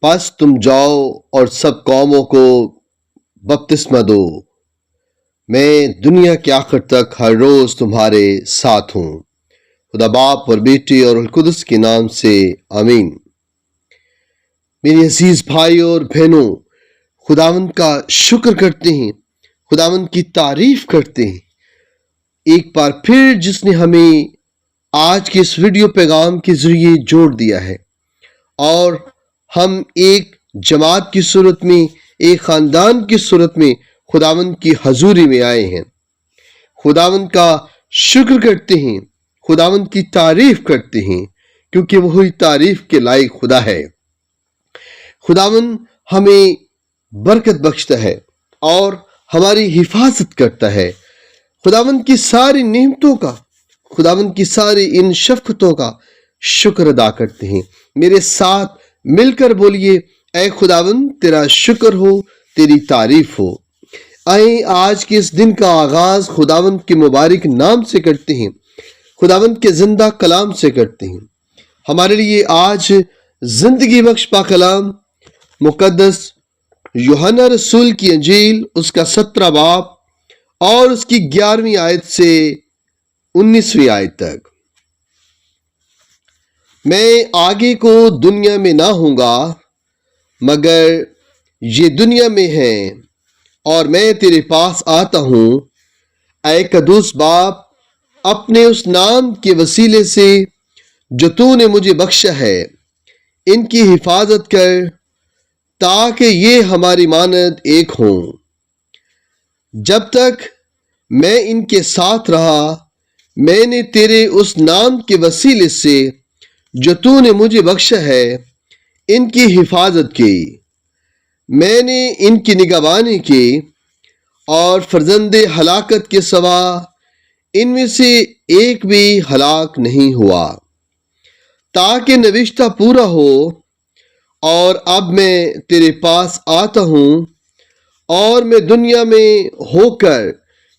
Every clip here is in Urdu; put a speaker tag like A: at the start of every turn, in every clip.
A: پس تم جاؤ اور سب قوموں کو بپتسمہ دو، میں دنیا کے آخر تک ہر روز تمہارے ساتھ ہوں۔ خدا باپ اور بیٹی اور روح القدس کے نام سے آمین۔ میرے عزیز بھائیوں اور بہنوں، خداوند کا شکر کرتے ہیں، خداوند کی تعریف کرتے ہیں، ایک بار پھر جس نے ہمیں آج کے اس ویڈیو پیغام کے ذریعے جوڑ دیا ہے اور ہم ایک جماعت کی صورت میں، ایک خاندان کی صورت میں خداوند کی حضوری میں آئے ہیں۔ خداوند کا شکر کرتے ہیں، خداوند کی تعریف کرتے ہیں، کیونکہ وہی تعریف کے لائق خدا ہے۔ خداوند ہمیں برکت بخشتا ہے اور ہماری حفاظت کرتا ہے۔ خداوند کی ساری نعمتوں کا، خداوند کی ساری ان شفقتوں کا شکر ادا کرتے ہیں۔ میرے ساتھ مل کر بولیے، اے خداوند تیرا شکر ہو، تیری تعریف ہو۔ آئیں آج کے اس دن کا آغاز خداوند کے مبارک نام سے کرتے ہیں، خداوند کے زندہ کلام سے کرتے ہیں۔ ہمارے لیے آج زندگی بخش پاک کلام مقدس یوحنا رسول کی انجیل، اس کا 17 باب اور اس کی 11ویں آیت سے 19ویں آیت تک۔ میں آگے کو دنیا میں نہ ہوں گا، مگر یہ دنیا میں ہے اور میں تیرے پاس آتا ہوں۔ اے قدوس باپ، اپنے اس نام کے وسیلے سے جو تو نے مجھے بخشا ہے، ان کی حفاظت کر تاکہ یہ ہماری مانند ایک ہوں۔ جب تک میں ان کے ساتھ رہا، میں نے تیرے اس نام کے وسیلے سے جو تو نے مجھے بخشا ہے ان کی حفاظت کی۔ میں نے ان کی نگہبانی کی اور فرزند ہلاکت کے سوا ان میں سے ایک بھی ہلاک نہیں ہوا، تاکہ نوشتہ پورا ہو۔ اور اب میں تیرے پاس آتا ہوں اور میں دنیا میں ہو کر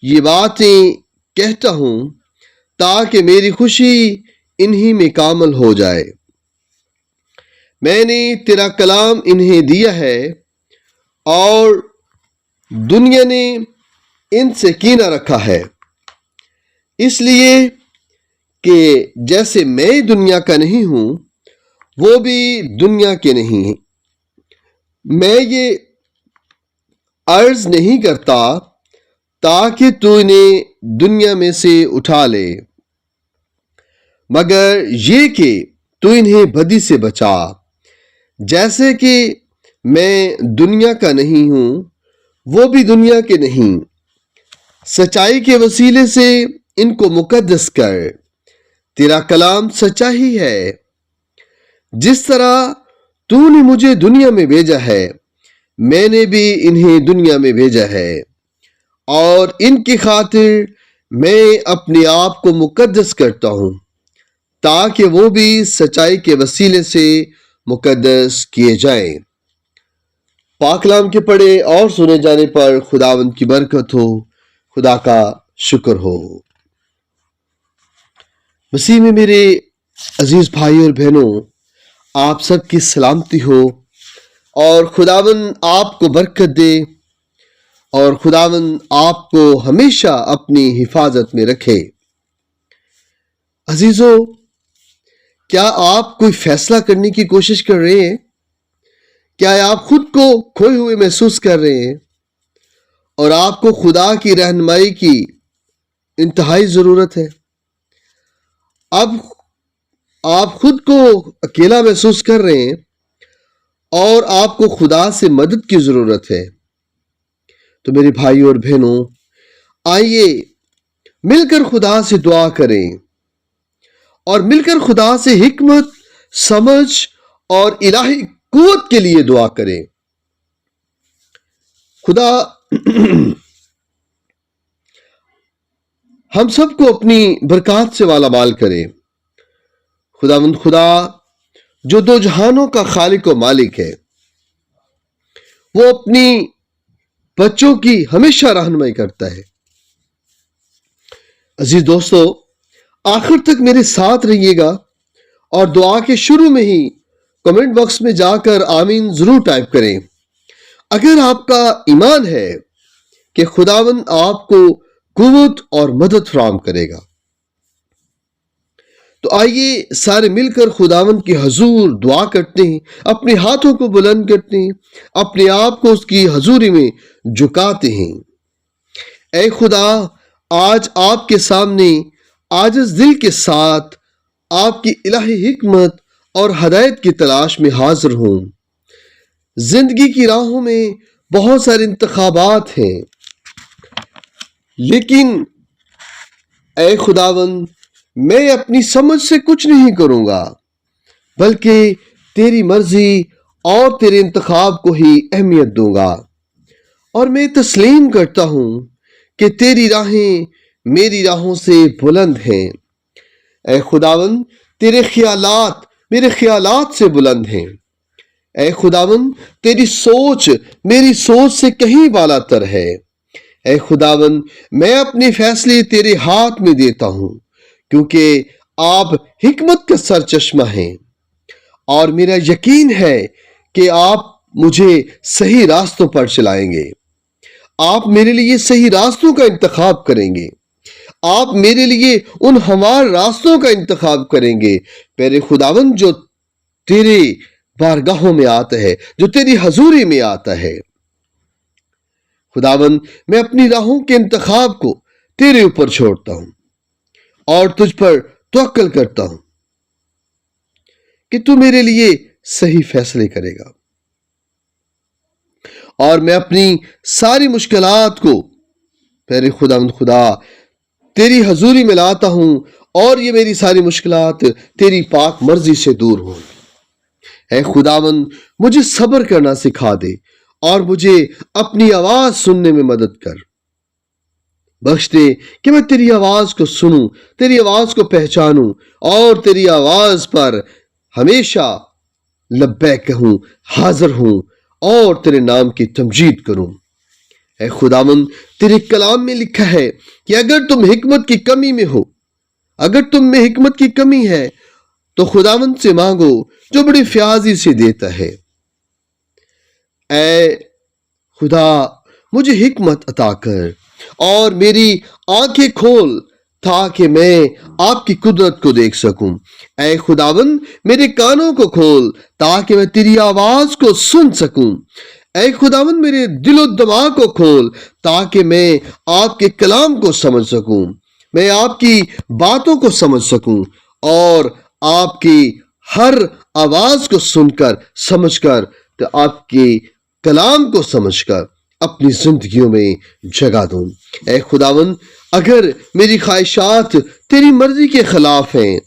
A: یہ باتیں کہتا ہوں تاکہ میری خوشی انہی میں کامل ہو جائے۔ میں نے تیرا کلام انہیں دیا ہے اور دنیا نے ان سے کینہ رکھا ہے، اس لیے کہ جیسے میں دنیا کا نہیں ہوں وہ بھی دنیا کے نہیں ہیں۔ میں یہ عرض نہیں کرتا تاکہ تو انہیں دنیا میں سے اٹھا لے، مگر یہ کہ تو انہیں بدی سے بچا۔ جیسے کہ میں دنیا کا نہیں ہوں وہ بھی دنیا کے نہیں، سچائی کے وسیلے سے ان کو مقدس کر۔ تیرا کلام سچا ہی ہے۔ جس طرح تو نے مجھے دنیا میں بھیجا ہے، میں نے بھی انہیں دنیا میں بھیجا ہے، اور ان کی خاطر میں اپنے آپ کو مقدس کرتا ہوں تاکہ وہ بھی سچائی کے وسیلے سے مقدس کیے جائیں۔ پاک کلام کے پڑھے اور سنے جانے پر خداوند کی برکت ہو، خدا کا شکر ہو۔ مسیح میں میرے عزیز بھائی اور بہنوں، آپ سب کی سلامتی ہو اور خداوند آپ کو برکت دے اور خداوند آپ کو ہمیشہ اپنی حفاظت میں رکھے۔ عزیزو، کیا آپ کوئی فیصلہ کرنے کی کوشش کر رہے ہیں؟ کیا آپ خود کو کھوئے ہوئے محسوس کر رہے ہیں اور آپ کو خدا کی رہنمائی کی انتہائی ضرورت ہے؟ اب آپ خود کو اکیلا محسوس کر رہے ہیں اور آپ کو خدا سے مدد کی ضرورت ہے، تو میرے بھائی اور بہنوں، آئیے مل کر خدا سے دعا کریں اور مل کر خدا سے حکمت، سمجھ اور الہی قوت کے لیے دعا کریں۔ خدا ہم سب کو اپنی برکات سے والا مال کرے۔ خداوند خدا جو دو جہانوں کا خالق و مالک ہے، وہ اپنی بچوں کی ہمیشہ رہنمائی کرتا ہے۔ عزیز دوستو، آخر تک میرے ساتھ رہیے گا اور دعا کے شروع میں ہی کمنٹ باکس میں جا کر آمین ضرور ٹائپ کریں۔ اگر آپ کا ایمان ہے کہ خداوند آپ کو قوت اور مدد فراہم کرے گا تو آئیے سارے مل کر خداوند کی حضور دعا کرتے ہیں، اپنے ہاتھوں کو بلند کرتے ہیں، اپنے آپ کو اس کی حضوری میں جھکاتے ہیں۔ اے خدا، آج آپ کے سامنے عاجز دل کے ساتھ آپ کی الہی حکمت اور ہدایت کی تلاش میں حاضر ہوں۔ زندگی کی راہوں میں بہت سارے انتخابات ہیں، لیکن اے خداوند، میں اپنی سمجھ سے کچھ نہیں کروں گا، بلکہ تیری مرضی اور تیرے انتخاب کو ہی اہمیت دوں گا، اور میں تسلیم کرتا ہوں کہ تیری راہیں میری راہوں سے بلند ہیں۔ اے خداوند، تیرے خیالات میرے خیالات سے بلند ہیں۔ اے خداوند، تیری سوچ میری سوچ سے کہیں بالا تر ہے۔ اے خداوند، میں اپنے فیصلے تیرے ہاتھ میں دیتا ہوں، کیونکہ آپ حکمت کا سرچشمہ ہیں، اور میرا یقین ہے کہ آپ مجھے صحیح راستوں پر چلائیں گے۔ آپ میرے لیے صحیح راستوں کا انتخاب کریں گے۔ آپ میرے لیے ان ہموار راستوں کا انتخاب کریں گے، میرے خداوند، جو تیرے بارگاہوں میں آتا ہے، جو تیری حضوری میں آتا ہے۔ خداوند، میں اپنی راہوں کے انتخاب کو تیرے اوپر چھوڑتا ہوں اور تجھ پر توکل کرتا ہوں کہ تو میرے لیے صحیح فیصلے کرے گا، اور میں اپنی ساری مشکلات کو میرے خداوند خدا تیری حضوری میں لاتا ہوں، اور یہ میری ساری مشکلات تیری پاک مرضی سے دور ہوں۔ اے خداوند، مجھے صبر کرنا سکھا دے، اور مجھے اپنی آواز سننے میں مدد کر۔ بخش دے کہ میں تیری آواز کو سنوں، تیری آواز کو پہچانوں، اور تیری آواز پر ہمیشہ لبیک کہوں، حاضر ہوں، اور تیرے نام کی تمجید کروں۔ اے خداوند، تیرے کلام میں لکھا ہے کہ اگر تم حکمت کی کمی میں ہو، اگر تم میں حکمت کی کمی ہے تو خداوند سے مانگو جو بڑی فیاضی سے دیتا ہے۔ اے خدا، مجھے حکمت عطا کر اور میری آنکھیں کھول تاکہ میں آپ کی قدرت کو دیکھ سکوں۔ اے خداوند، میرے کانوں کو کھول تاکہ میں تیری آواز کو سن سکوں۔ اے خداوند، میرے دل و دماغ کو کھول تاکہ میں آپ کے کلام کو سمجھ سکوں، میں آپ کی باتوں کو سمجھ سکوں، اور آپ کی ہر آواز کو سن کر، سمجھ کر، تو آپ کے کلام کو سمجھ کر اپنی زندگیوں میں جگہ دوں۔ اے خداوند، اگر میری خواہشات تیری مرضی کے خلاف ہیں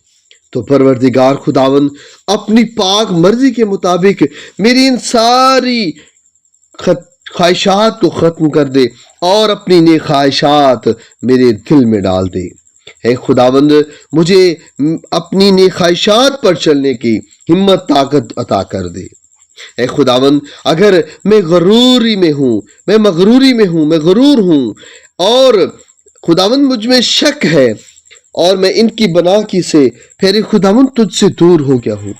A: تو پروردگار خداوند اپنی پاک مرضی کے مطابق میری ان ساری خواہشات کو ختم کر دے، اور اپنی نیک خواہشات میرے دل میں ڈال دے۔ اے خداوند، مجھے اپنی نیک خواہشات پر چلنے کی ہمت طاقت عطا کر دے۔ اے خداوند، اگر میں غروری میں ہوں، میں مغروری میں ہوں، میں غرور ہوں، اور خداوند مجھ میں شک ہے، اور میں ان کی بنا کی سے پھر خداوند تجھ سے دور ہو گیا ہوں،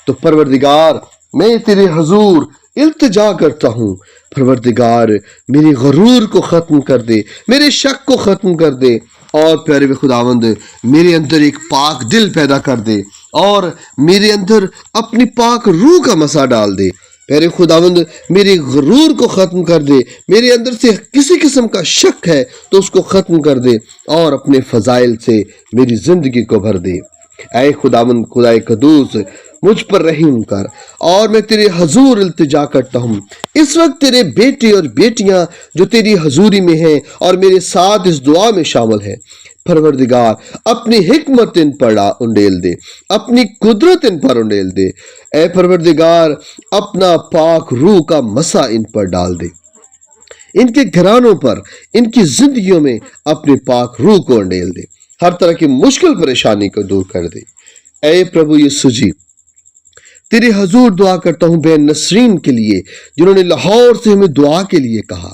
A: تو پروردگار میں تیرے حضور التجا کرتا ہوں، پروردگار میری غرور کو ختم کر دے، میرے شک کو ختم کر دے، اور پیارے خداوند میرے اندر ایک پاک دل پیدا کر دے، اور میرے اندر اپنی پاک روح کا مسا ڈال دے۔ پیارے خداوند میری غرور کو ختم کر دے، میرے اندر سے کسی قسم کا شک ہے تو اس کو ختم کر دے، اور اپنے فضائل سے میری زندگی کو بھر دے۔ اے خداوند خدائے قدوس، مجھ پر رحم کر، اور میں تیرے حضور التجا کرتا ہوں۔ اس وقت تیرے بیٹے اور بیٹیاں جو تیری حضوری میں ہیں اور میرے ساتھ اس دعا میں شامل ہیں، پروردگار اپنی حکمت ان پر انڈیل دے، اپنی قدرت ان پر انڈیل دے۔ اے پروردگار، اپنا پاک روح کا مسا ان پر ڈال دے، ان کے گھرانوں پر، ان کی زندگیوں میں اپنے پاک روح کو انڈیل دے، ہر طرح کی مشکل پریشانی کو دور کر دے۔ اے پربھو یسوع جی، تیرے حضور دعا کرتا ہوں بے نسرین کے لیے جنہوں نے لاہور سے ہمیں دعا کے لیے کہا۔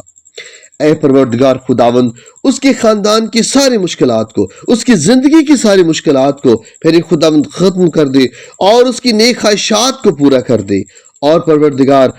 A: اے پروردگار خداوند اس کے خاندان کی ساری مشکلات کو، اس کی زندگی کی ساری مشکلات کو پھر خداوند ختم کر دے اور اس کی نیک خواہشات کو پورا کر دے، اور پروردگار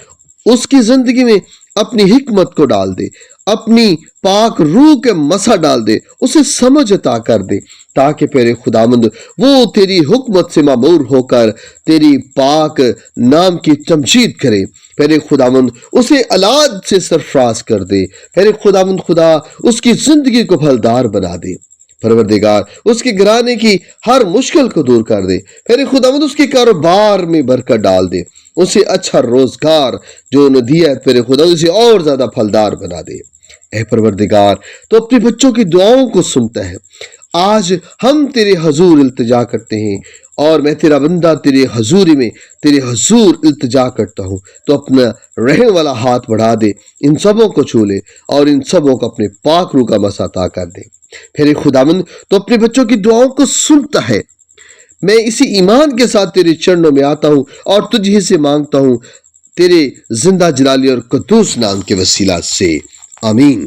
A: اس کی زندگی میں اپنی حکمت کو ڈال دے، اپنی پاک روح کے مسا ڈال دے، اسے سمجھ عطا کر دے، تاکہ پھر خداوند وہ تیری حکمت سے معمور ہو کر تیری پاک نام کی تمجید کرے۔ پھر خداوند اسے اولاد سے سرفراز کر دے، پھر خداوند خدا اس کی زندگی کو پھلدار بنا دے، پروردگار اس کے گھرانے کی ہر مشکل کو دور کر دے، پھر خداوند اس کے کاروبار میں برکت ڈال دے، اسے اچھا روزگار جو انہیں دیا ہے پھر خدا اسے اور زیادہ پھلدار بنا دے۔ اے پروردگار تو اپنے بچوں کی دعاؤں کو سنتا ہے، آج ہم تیرے حضور التجا کرتے ہیں، اور میں تیرا بندہ تیرے حضوری میں تیرے حضور التجا کرتا ہوں، تو اپنا رحم والا ہاتھ بڑھا دے، ان سبوں کو چھو لے اور ان سبوں کو اپنے پاک روح کا مسا عطا کر دے۔ پھر خداوند تو اپنے بچوں کی دعاؤں کو سنتا ہے، میں اسی ایمان کے ساتھ تیرے چرنوں میں آتا ہوں اور تجھے سے مانگتا ہوں، تیرے زندہ جلالی اور قدوس نام کے وسیلہ سے، آمین۔